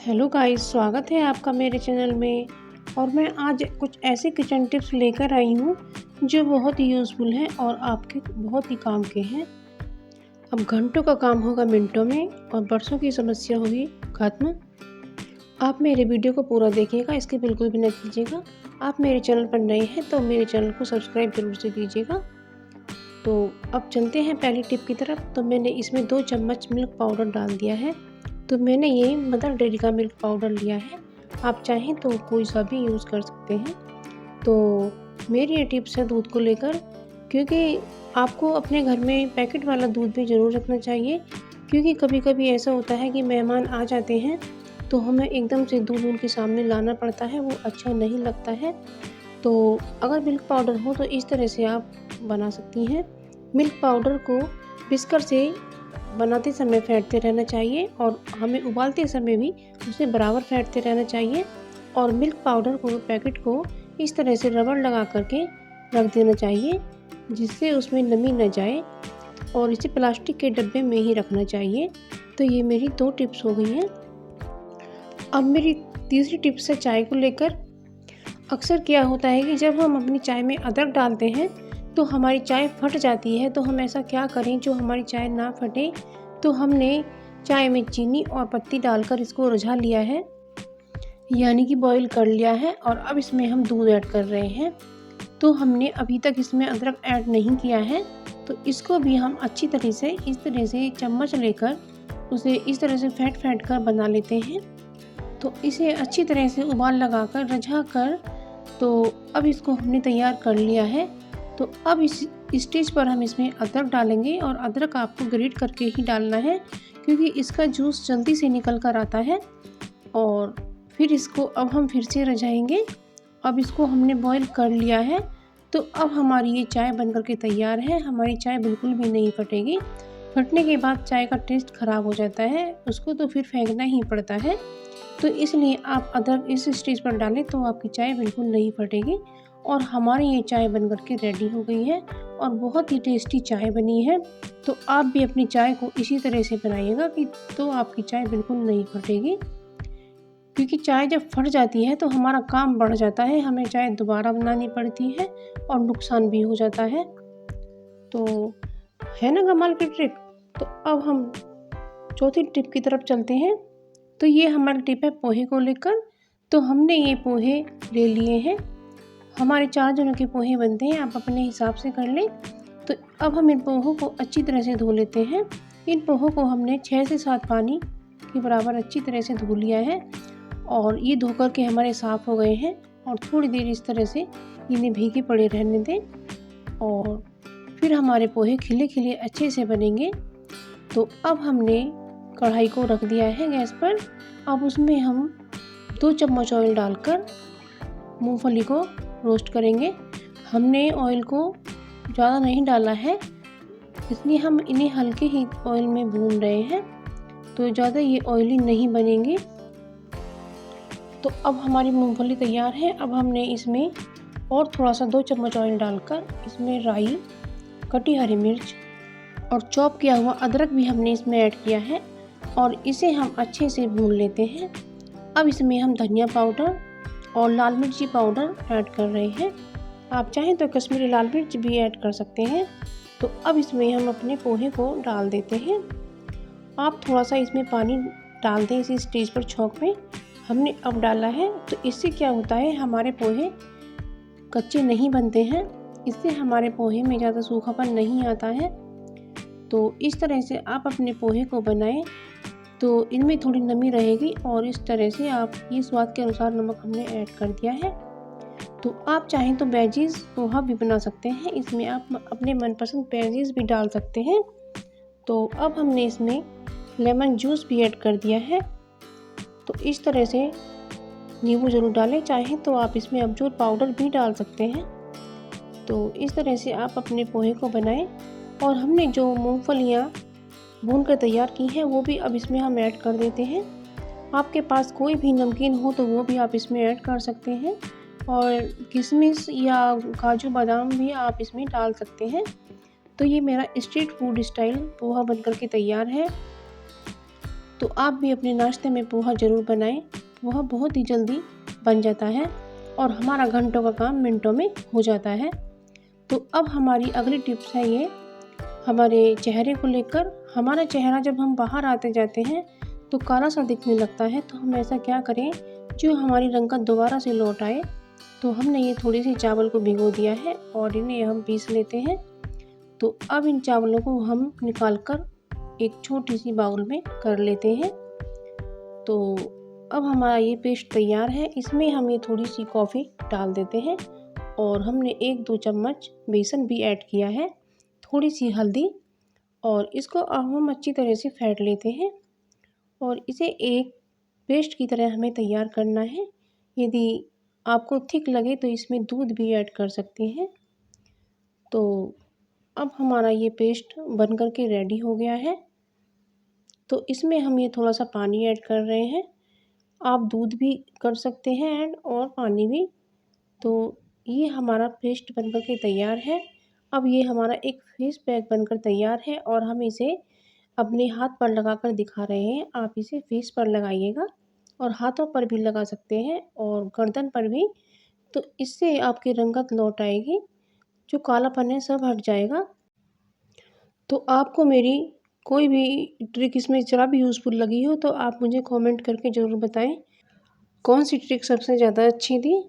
Hello guys, स्वागत है आपका मेरे चैनल में। और मैं आज कुछ ऐसे किचन टिप्स लेकर आई हूँ जो बहुत ही यूज़फुल हैं और आपके बहुत ही काम के हैं। अब घंटों का काम होगा मिनटों में और बरसों की समस्या होगी खत्म। आप मेरे वीडियो को पूरा देखिएगा, इसके बिल्कुल भी न कीजिएगा। आप मेरे चैनल पर नए हैं तो मेरे चैनल को सब्सक्राइब जरूर से कीजिएगा। तो अब चलते हैं पहली टिप की तरफ। तो मैंने इसमें 2 चम्मच मिल्क पाउडर डाल दिया है। तो मैंने ये मदर डेयरी का मिल्क पाउडर लिया है, आप चाहें तो कोई सा भी यूज़ कर सकते हैं। तो मेरी ये टिप्स है दूध को लेकर, क्योंकि आपको अपने घर में पैकेट वाला दूध भी ज़रूर रखना चाहिए, क्योंकि कभी कभी ऐसा होता है कि मेहमान आ जाते हैं तो हमें एकदम से दूध उनके सामने लाना पड़ता है, वो अच्छा नहीं लगता है। तो अगर मिल्क पाउडर हो तो इस तरह से आप बना सकती हैं। मिल्क पाउडर को बिस्कर से बनाते समय फेंटते रहना चाहिए और हमें उबालते समय भी उसे बराबर फेंटते रहना चाहिए। और मिल्क पाउडर को, पैकेट को इस तरह से रबड़ लगा करके रख देना चाहिए जिससे उसमें नमी न जाए, और इसे प्लास्टिक के डब्बे में ही रखना चाहिए। तो ये मेरी 2 टिप्स हो गई हैं। अब मेरी तीसरी टिप्स है चाय को लेकर। अक्सर क्या होता है कि जब हम अपनी चाय में अदरक डालते हैं तो हमारी चाय फट जाती है। तो हम ऐसा क्या करें जो हमारी चाय ना फटे। तो हमने चाय में चीनी और पत्ती डालकर इसको रिझा लिया है, यानी कि बॉईल कर लिया है। और अब इसमें हम दूध ऐड कर रहे हैं। तो हमने अभी तक इसमें अदरक ऐड नहीं किया है। तो इसको भी हम अच्छी तरह से इस तरह से चम्मच लेकर उसे इस तरह से फेंट कर बना लेते हैं। तो इसे अच्छी तरह से उबाल लगाकर रिझा कर तो अब इसको हमने तैयार कर लिया है। तो अब इस स्टेज पर हम इसमें अदरक डालेंगे, और अदरक आपको ग्रेट करके ही डालना है क्योंकि इसका जूस जल्दी से निकल कर आता है। और फिर इसको अब हम फिर से रिझाएंगे। अब इसको हमने बॉईल कर लिया है। तो अब हमारी ये चाय बनकर के तैयार है। हमारी चाय बिल्कुल भी नहीं फटेगी। फटने के बाद चाय का टेस्ट ख़राब हो जाता है, उसको तो फिर फेंकना ही पड़ता है। तो इसलिए आप अदरक इस स्टेज पर डालें तो आपकी चाय बिल्कुल नहीं फटेगी। और हमारी ये चाय बनकर के रेडी हो गई है और बहुत ही टेस्टी चाय बनी है। तो आप भी अपनी चाय को इसी तरह से बनाइएगा कि तो आपकी चाय बिल्कुल नहीं फटेगी, क्योंकि चाय जब फट जाती है तो हमारा काम बढ़ जाता है, हमें चाय दोबारा बनानी पड़ती है और नुकसान भी हो जाता है। तो है ना कमाल की ट्रिक। तो अब हम चौथी टिप की तरफ चलते हैं। तो ये हमारी टिप है पोहे को लेकर। तो हमने ये पोहे ले लिए हैं, हमारे 4 जनों के पोहे बनते हैं, आप अपने हिसाब से कर लें। तो अब हम इन पोहों को अच्छी तरह से धो लेते हैं। इन पोहों को हमने 6 से 7 पानी के बराबर अच्छी तरह से धो लिया है, और ये धो कर के हमारे साफ़ हो गए हैं। और थोड़ी देर इस तरह से इन्हें भीगे पड़े रहने दें, और फिर हमारे पोहे खिले खिले अच्छे से बनेंगे। तो अब हमने कढ़ाई को रख दिया है गैस पर। अब उसमें हम 2 चम्मच ऑयल डालकर मूंगफली को रोस्ट करेंगे। हमने ऑयल को ज़्यादा नहीं डाला है, इसलिए हम इन्हें हल्के ही ऑयल में भून रहे हैं, तो ज़्यादा ये ऑयली नहीं बनेंगे। तो अब हमारी मूंगफली तैयार है। अब हमने इसमें और थोड़ा सा 2 चम्मच ऑयल डालकर इसमें राई, कटी हरी मिर्च और चॉप किया हुआ अदरक भी हमने इसमें ऐड किया है, और इसे हम अच्छे से भून लेते हैं। अब इसमें हम धनिया पाउडर और लाल मिर्ची पाउडर ऐड कर रहे हैं, आप चाहें तो कश्मीरी लाल मिर्च भी ऐड कर सकते हैं। तो अब इसमें हम अपने पोहे को डाल देते हैं। आप थोड़ा सा इसमें पानी डाल दें इसी स्टेज पर, छौंक में हमने अब डाला है। तो इससे क्या होता है, हमारे पोहे कच्चे नहीं बनते हैं, इससे हमारे पोहे में ज़्यादा सूखापन नहीं आता है। तो इस तरह से आप अपने पोहे को बनाएं तो इनमें थोड़ी नमी रहेगी, और इस तरह से आप ये स्वाद के अनुसार नमक हमने ऐड कर दिया है। तो आप चाहें तो वेजीज पोहा भी बना सकते हैं, इसमें आप अपने मनपसंद वेजीज भी डाल सकते हैं। तो अब हमने इसमें लेमन जूस भी ऐड कर दिया है। तो इस तरह से नींबू ज़रूर डालें, चाहें तो आप इसमें अमचूर पाउडर भी डाल सकते हैं। तो इस तरह से आप अपने पोहे को बनाएं। और हमने जो मूंगफलियाँ भून कर तैयार की हैं वो भी अब इसमें हम ऐड कर देते हैं। आपके पास कोई भी नमकीन हो तो वो भी आप इसमें ऐड कर सकते हैं, और किशमिश या काजू बादाम भी आप इसमें डाल सकते हैं। तो ये मेरा स्ट्रीट फूड स्टाइल पोहा बनकर के तैयार है। तो आप भी अपने नाश्ते में पोहा ज़रूर बनाएं। पोहा बहुत ही जल्दी बन जाता है और हमारा घंटों का काम मिनटों में हो जाता है। तो अब हमारी अगली टिप्स है ये हमारे चेहरे को लेकर। हमारा चेहरा जब हम बाहर आते जाते हैं तो काला सा दिखने लगता है, तो हम ऐसा क्या करें जो हमारी रंगत दोबारा से लौट आए। तो हमने ये थोड़ी सी चावल को भिगो दिया है और इन्हें हम पीस लेते हैं। तो अब इन चावलों को हम निकाल कर एक छोटी सी बाउल में कर लेते हैं। तो अब हमारा ये पेस्ट तैयार है। इसमें हम ये थोड़ी सी कॉफ़ी डाल देते हैं और हमने 1-2 चम्मच बेसन भी ऐड किया है, थोड़ी सी हल्दी, और इसको अब हम अच्छी तरह से फेंट लेते हैं और इसे एक पेस्ट की तरह हमें तैयार करना है। यदि आपको थिक लगे तो इसमें दूध भी ऐड कर सकते हैं। तो अब हमारा ये पेस्ट बन कर के रेडी हो गया है। तो इसमें हम ये थोड़ा सा पानी ऐड कर रहे हैं। आप दूध भी कर सकते हैं ऐड और पानी भी। तो ये हमारा पेस्ट बनकर के तैयार है। अब ये हमारा एक फेस पैक बनकर तैयार है और हम इसे अपने हाथ पर लगाकर दिखा रहे हैं। आप इसे फेस पर लगाइएगा और हाथों पर भी लगा सकते हैं और गर्दन पर भी। तो इससे आपकी रंगत लौट आएगी, जो कालापन है सब हट जाएगा। तो आपको मेरी कोई भी ट्रिक इसमें ज़रा भी यूज़फुल लगी हो तो आप मुझे कमेंट करके ज़रूर बताएं कौन सी ट्रिक सबसे ज़्यादा अच्छी थी।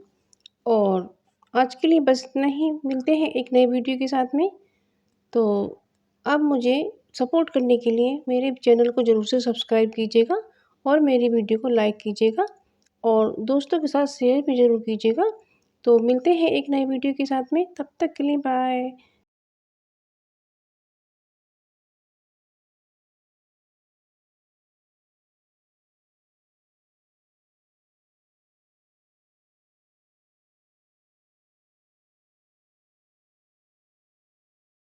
और आज के लिए बस इतना ही, मिलते हैं एक नई वीडियो के साथ में। तो अब मुझे सपोर्ट करने के लिए मेरे चैनल को ज़रूर से सब्सक्राइब कीजिएगा और मेरी वीडियो को लाइक कीजिएगा और दोस्तों के साथ शेयर भी ज़रूर कीजिएगा। तो मिलते हैं एक नई वीडियो के साथ में, तब तक के लिए बाय।